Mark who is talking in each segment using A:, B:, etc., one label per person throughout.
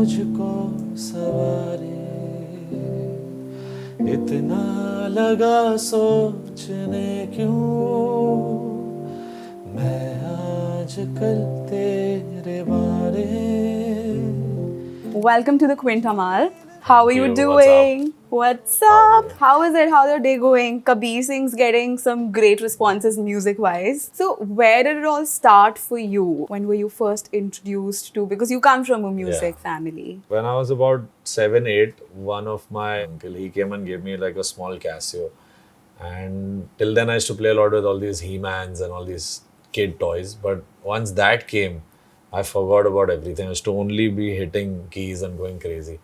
A: मुझको सवारे, इतना लगा सोचने क्यों मैं आजकल तेरे बारे.
B: Welcome to the Quint, Amaal. How are you
A: Thank you.
B: doing? What's up? How is it? How's your day going? Kabir Singh's getting some great responses music-wise. So where did it all start for you? When were you first introduced to? Because you come from a music family.
A: When I was about 7, 8, one of my uncle, he came and gave me like a small Casio. And till then I used to play a lot with all these He-Mans and all these kid toys. But once that came, I forgot about everything. I used to only be hitting keys and going crazy.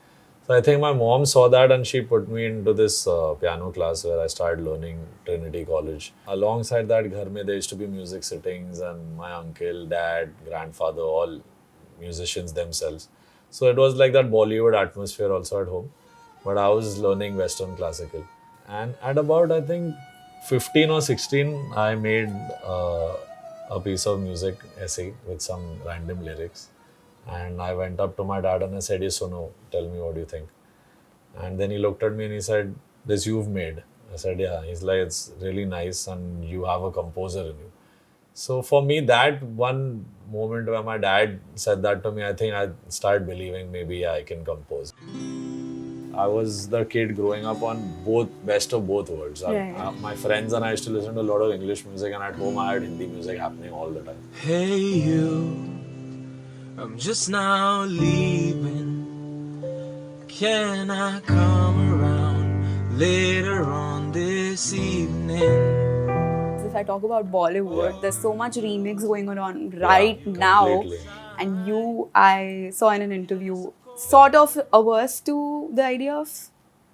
A: So I think my mom saw that and she put me into this piano class where I started learning Trinity College. Alongside that, ghar mein there used to be music sittings and my uncle, dad, grandfather, all musicians themselves. So it was like that Bollywood atmosphere also at home. But I was learning Western classical. And at about, I think, 15 or 16, I made a piece of music essay with some random lyrics. And I went up to my dad and I said, "Yes, Sonu, tell me what do you think?" And then he looked at me and he said, "This you've made." I said, "Yeah." He's like, "It's really nice and you have a composer in you." So for me, that one moment where my dad said that to me, I think I started believing maybe I can compose. I was the kid growing up on best of both worlds.
B: Right.
A: My friends and I used to listen to a lot of English music, and at home I had Hindi music happening all the time.
C: Hey you, I'm just now leaving. Can I come around later on this evening?
B: If I talk about Bollywood, there's so much remix going on right now.
A: Completely.
B: And you, I saw in an interview, sort of averse to the idea of...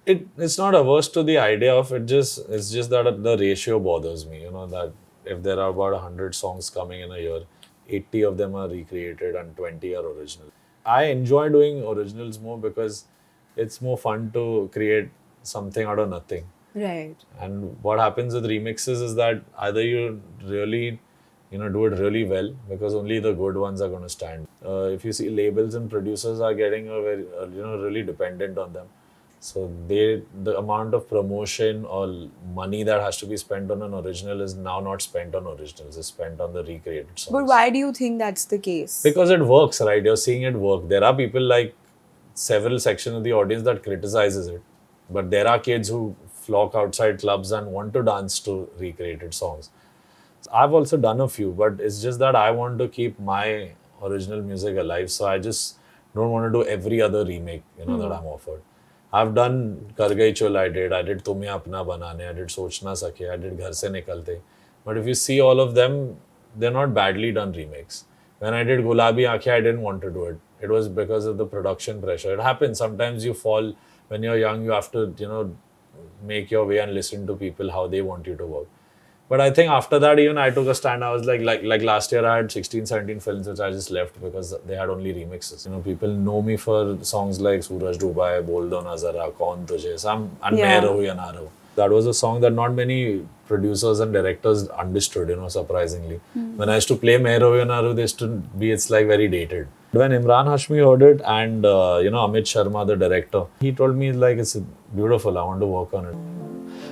A: It's not averse to the idea of it. It's just that the ratio bothers me. You know that if there are about 100 songs coming in a year, 80 of them are recreated and 20 are original. I enjoy doing originals more because it's more fun to create something out of nothing.
B: Right.
A: And what happens with remixes is that either you really, do it really well because only the good ones are going to stand. If you see labels and producers are getting really dependent on them. So the amount of promotion or money that has to be spent on an original is now not spent on originals, it's spent on the recreated songs.
B: But why do you think that's the case?
A: Because it works, right? You're seeing it work. There are people like several sections of the audience that criticizes it. But there are kids who flock outside clubs and want to dance to recreated songs. I've also done a few, but it's just that I want to keep my original music alive. So I just don't want to do every other remake, that I'm offered. I've done Kar Gayi Chul, I did Tumhe Apna Banane, I did Soch Na Sake, I did Ghar Se Nikalte. But if you see all of them, they're not badly done remakes. When I did Gulabi Aankhein, I didn't want to do it. It was because of the production pressure. It happens. Sometimes you fall, when you're young, you have to, make your way and listen to people, how they want you to work. But I think after that, even I took a stand. I was like last year, I had 16, 17 films which I just left because they had only remixes. People know me for songs like Suraj Dubai, Bol Do Na Zara, Kaun Tujhe, and Main Rahu Ya Na Rahu. That was a song that not many producers and directors understood, surprisingly. When I used to play Main Rahu Ya Na Rahu, it's like very dated. When Imran Hashmi heard it and, Amit Sharma, the director, he told me like, it's beautiful, I want to work on it.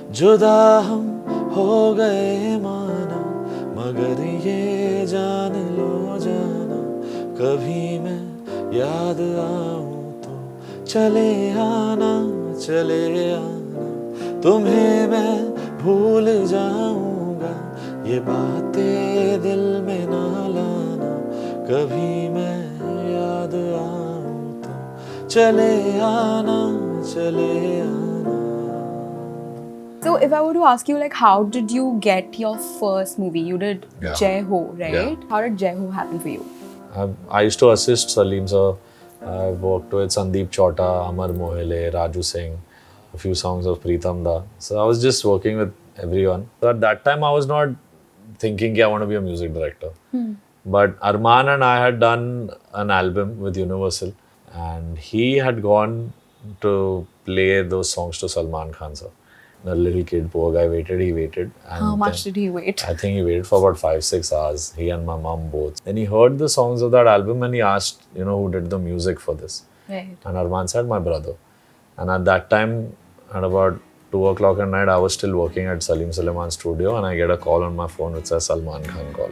A: जुदा हम हो गए माना मगर ये जान लो जाना कभी मैं याद आऊं तो चले आना तुम्हें मैं भूल जाऊंगा ये बातें दिल में ना लाना कभी मैं याद आऊं तो चले आना
B: So if I were to ask you, like, how did you get your first movie? You did Jai Ho, right?
A: Yeah.
B: How did Jai Ho happen for you?
A: I used to assist Salim sir. I worked with Sandeep Chauta, Amar Mohile, Raju Singh, a few songs of Pritam Da. So I was just working with everyone. So at that time, I was not thinking I want to be a music director. But Arman and I had done an album with Universal, and he had gone to play those songs to Salman Khan sir. The little kid, poor guy, he waited. And
B: how much did he wait?
A: I think he waited for about 5-6 hours, he and my mom both. Then he heard the songs of that album and he asked, who did the music for this.
B: Right.
A: And Arman said, my brother. And at that time, at about 2 o'clock at night, I was still working at Salim Sulaiman's studio, and I get a call on my phone which says Salman Khan call.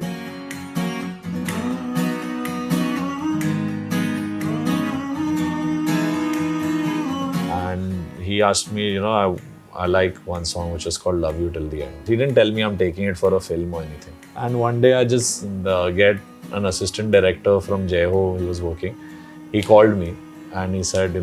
A: And he asked me, I like one song which is called Love You Till the End. He didn't tell me I'm taking it for a film or anything. And one day I just get an assistant director from Jai Ho, he was working. He called me and he said,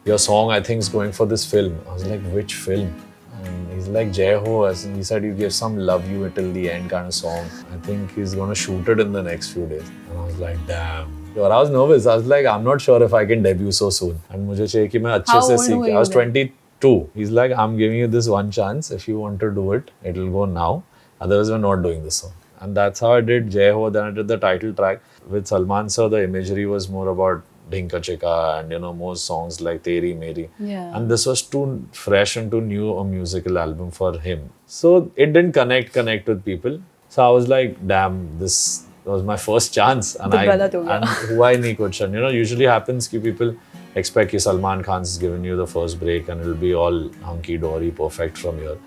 A: your song I think is going for this film. I was like, which film? And he's like, Jai Ho. He said, you gave some Love You Till the End kind of song. I think he's going to shoot it in the next few days. And I was like, damn. Or I was nervous. I was like, I'm not sure if I can debut so soon. And मुझे चाहिए कि मैं अच्छे से सीख. I was 22. He's like, I'm giving you this one chance. If you want to do it, it'll go now. Otherwise, we're not doing this song. And that's how I did Jai Ho. Then I did the title track. With Salman sir, the imagery was more about Dhinka Chika and, more songs like Teri Meri.
B: Yeah.
A: And this was too fresh and too new a musical album for him. So it didn't connect with people. So I was like, damn, this was my first chance. And why nahi kuch? And usually happens ki people expect ki Salman Khan's given you the first break and it'll be all hunky-dory, perfect from here.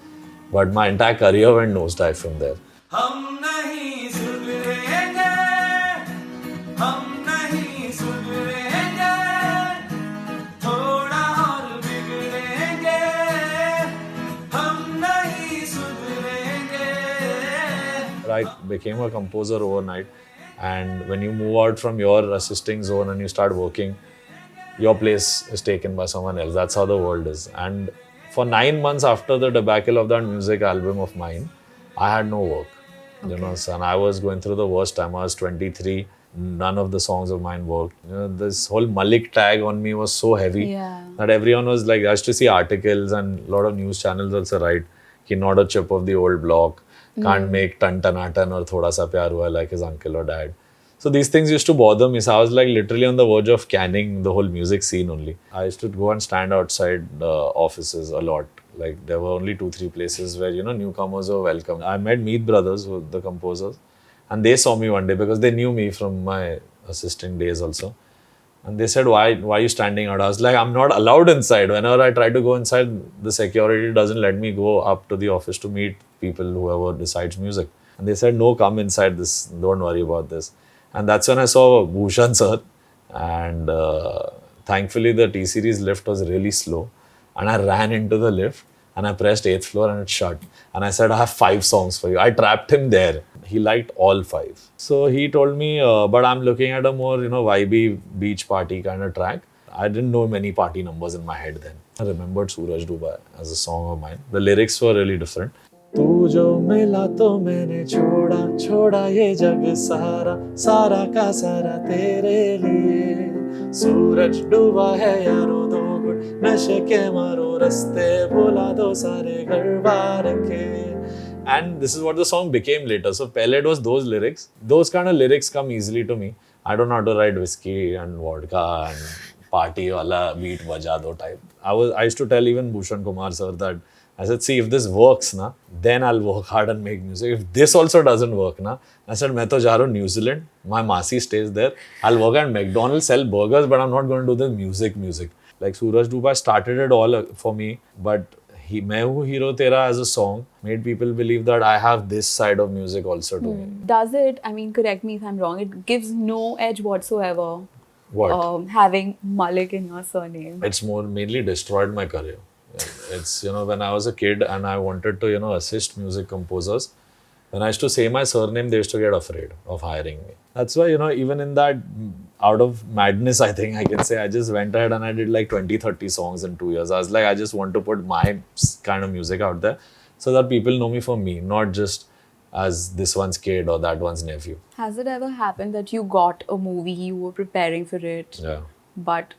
A: But my entire career went nosedive from there.
C: हम नहीं सुधरेंगे, हम नहीं सुधरेंगे, थोड़ा और बिगड़ेंगे, हम नहीं सुधरेंगे.
A: I became a composer overnight, and when you move out from your assisting zone and you start working, your place is taken by someone else. That's how the world is. And for 9 months after the debacle of that music album of mine, I had no work. And I was going through the worst time. I was 23. None of the songs of mine worked. This whole Mallik tag on me was so heavy that everyone was like, I used to see articles and a lot of news channels also write, he's not a chip of the old block, can't make tan tanatan or thoda sa pyar hua like his uncle or dad. So these things used to bother me. So I was like literally on the verge of canning the whole music scene only. I used to go and stand outside offices a lot. Like there were only 2-3 places where, newcomers were welcome. I met Meet Brothers, who the composers, and they saw me one day because they knew me from my assisting days also. And they said, why are you standing out? I was like, I'm not allowed inside. Whenever I try to go inside, the security doesn't let me go up to the office to meet people, whoever decides music. And they said, no, come inside this. Don't worry about this. And that's when I saw Bhushan sir. And thankfully, the T-Series lift was really slow. And I ran into the lift and I pressed 8th floor and it shut. And I said, I have 5 songs for you. I trapped him there. He liked all 5. So he told me, but I'm looking at a more, vibey beach party kind of track. I didn't know many party numbers in my head then. I remembered Suraj Dubai as a song of mine. The lyrics were really different. तू जो मिला तो मैंने छोड़ा छोड़ा ये जग सारा सारा का सारा तेरे लिए सूरज डूबा है यारो दो गुट नशे के मारो रस्ते भुला दो सारे घर बार के. And this is what the song became later. So pehle it was those lyrics. Those kind of lyrics come easily to me. I don't know how to write whiskey and vodka and party wala beat baja do type. I used to tell even Bhushan Kumar sir that I said, see, if this works, then I'll work hard and make music. If this also doesn't work, I said, मैं तो जा रहा हूँ New Zealand. My Masi stays there. I'll work at McDonald's, sell burgers, but I'm not going to do the music. Like Suraj Dubai started it all for me, but मैं हूँ hero तेरा as a song made people believe that I have this side of music also to me.
B: Does it, correct me if I'm wrong, it gives no edge whatsoever.
A: What?
B: Having Mallik in your surname.
A: It's mainly destroyed my career. It's, when I was a kid and I wanted to, assist music composers, when I used to say my surname, they used to get afraid of hiring me. That's why, even in that, out of madness, I think I can say, I just went ahead and I did like 20-30 songs in 2 years. I was like, I just want to put my kind of music out there so that people know me for me, not just as this one's kid or that one's nephew.
B: Has it ever happened that you got a movie, you were preparing for it, but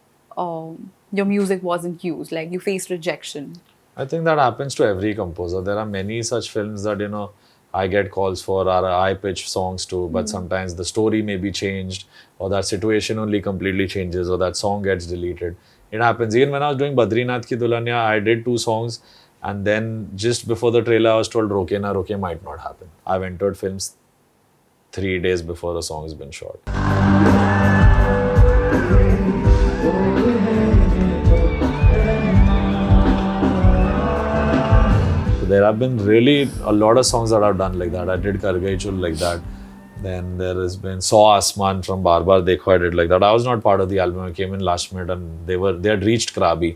B: your music wasn't used, like you faced rejection?
A: I think that happens to every composer. There are many such films that, I get calls for or I pitch songs to, but sometimes the story may be changed or that situation only completely changes or that song gets deleted. It happens. Even when I was doing Badrinath Ki Dulhania, I did 2 songs and then just before the trailer, I was told Roke Na Roke might not happen. I've entered films 3 days before the song has been shot. There have been really a lot of songs that I've done like that. I did Kar Gayi Chul like that. Then there has been Saw Asman from Baar Bar Dekho. I did like that. I was not part of the album. I came in last minute and they had reached Krabi.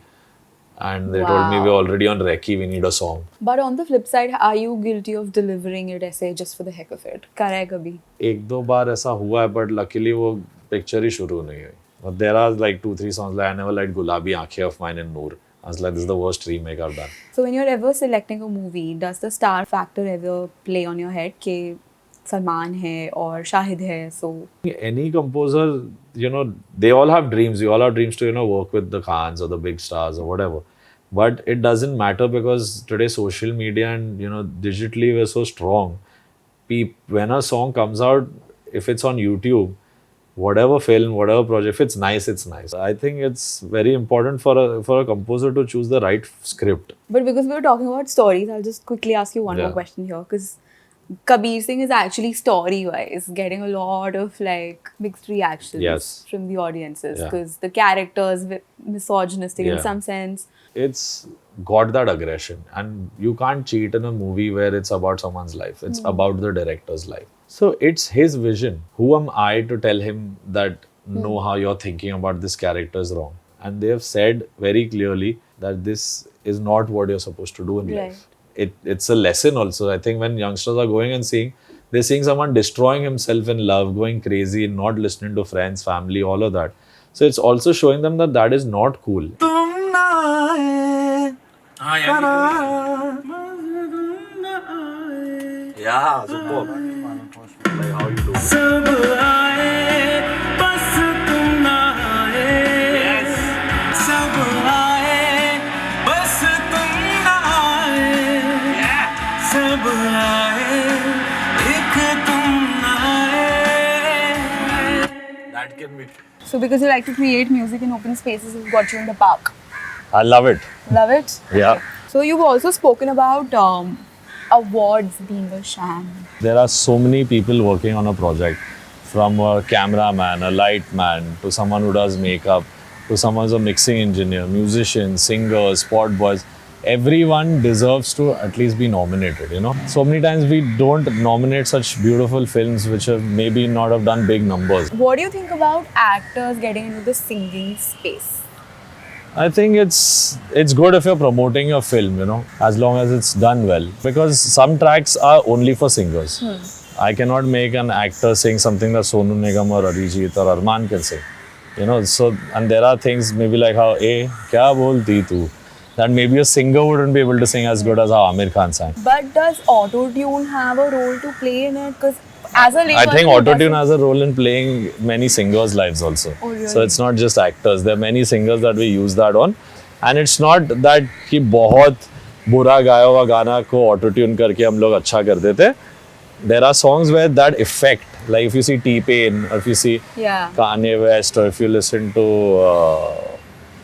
A: And they told me
B: Wow.
A: we're already on Recce, we need a song.
B: But on the flip side, are you guilty of delivering it essay just for the heck of it? करा है कभी?
A: एक दो बार ऐसा हुआ है, but luckily वो picture ही शुरू नहीं हुई. But there are like 2-3 songs like I never liked Gulabi Aankhein of mine in Noor. I was like, this is the worst remake I've done.
B: So when you're ever selecting a movie, does the star factor ever play on your head? कि सलमान है और शाहिद है, so
A: Any composer, you know, they all have dreams. We all have dreams to, you know, work with the Khans or the big stars or whatever. But it doesn't matter because today social media and, you know, digitally we're so strong. When a song comes out, if it's on YouTube, whatever film, whatever project, if it's nice, it's nice. I think it's very important for a composer to choose the right script.
B: But because we were talking about stories, I'll just quickly ask you one more
A: Yeah.
B: question here. Because Kabir Singh is actually story-wise getting a lot of like mixed reactions
A: Yes.
B: from the audiences.
A: Yeah.
B: Because the characters misogynistic in
A: Yeah.
B: some sense.
A: It's got that aggression, and you can't cheat in a movie where it's about someone's life. It's about the director's life. So it's his vision. Who am I to tell him that no, how you're thinking about this character is wrong? And they have said very clearly that this is not what you're supposed to do in
B: Right.
A: life. It's a lesson also. I think when youngsters are going and seeing, they're seeing someone destroying himself in love, going crazy, not listening to friends, family, all of that. So it's also showing them that that is not cool.
C: तुम ना आए
D: हाँ यार
A: Yeah, superb. Like how you do it.
C: सब आए बस तुम ना आए सब आए बस तुम ना आए सब आए एक तुम ना आए.
A: That can be.
B: So because you like to create music in open spaces, we've got you in the park.
A: I love it.
B: Love it?
A: Yeah.
B: So you've also spoken about awards being a sham.
A: There are so many people working on a project, from a cameraman, a light man, to someone who does makeup, to someone who's a mixing engineer, musicians, singers, spot boys. Everyone deserves to at least be nominated, you know. So many times we don't nominate such beautiful films which have maybe not have done big numbers.
B: What do you think about actors getting into the singing space?
A: I think it's good if you're promoting your film, you know, as long as it's done well. Because some tracks are only for singers. I cannot make an actor sing something that Sonu Nigam or Arijit or Arman can sing. You know, so, and there are things maybe like how, kya bolti tu? That maybe a singer wouldn't be able to sing as good as how Amir Khan sang.
B: But does auto-tune have a role to play in it? Because as a
A: I think autotune has a role in playing many singers' lives also.
B: Oh, really?
A: So it's not just actors. There are many singers that we use that on. And it's not that कि बहुत बुरा गाया हुआ गाना को autotune करके हम लोग अच्छा कर देते. There are songs where that effect, like if you see T-Pain, or if you see
B: Yeah.
A: Kanye West, or if you listen to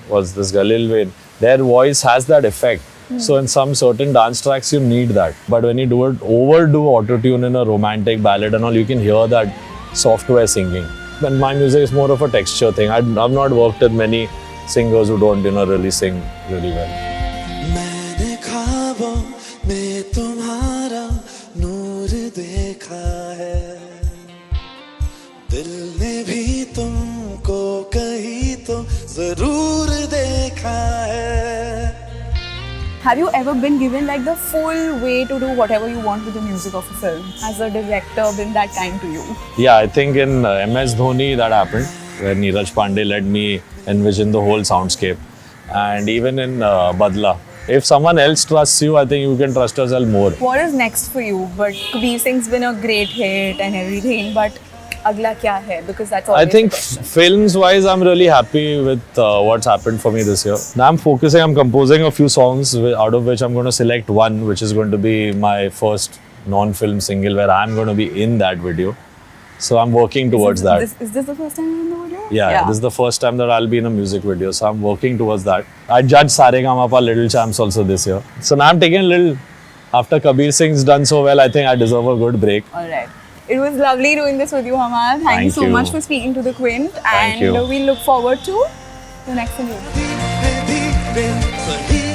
A: what's this guy, Lil Wayne, their voice has that effect. So in some certain dance tracks, you need that. But when you overdo autotune in a romantic ballad and all, you can hear that software singing. And my music is more of a texture thing. I've not worked with many singers who don't, really sing really well.
C: मैंने ख्वाबों में तुम्हारा नूर देखा है दिल ने भी तुमको कहीं तो जरूर देखा है.
B: Have you ever been given like the full way to do whatever you want with the music of a film? Has a director been that kind to you?
A: Yeah, I think in MS Dhoni that happened, where Neeraj Pandey let me envision the whole soundscape. And even in Badla. If someone else trusts you, I think you can trust yourself more.
B: What is next for you? But Kabir Singh's been a great hit and everything, but agla kya hai? Because that's always
A: I think
B: the question.
A: films-wise, I'm really happy with what's happened for me this year. Now I'm composing a few songs, out of which I'm going to select one, which is going to be my first non-film single, where I'm going to be in that video. So I'm working towards that.
B: Is this the first time you're in the video?
A: Yeah, this is the first time that I'll be in a music video, so I'm working towards that. I judged Saregama Little Champs also this year. So now I'm taking a little, after Kabir Singh's done so well, I think I deserve a good break.
B: Alright. It was lovely doing this with you, Amaal. Thank you
A: Thank
B: so
A: you.
B: much for speaking to the Quint.
A: Thank
B: And
A: you.
B: we look forward to the next interview.
C: धीरे धीरे सही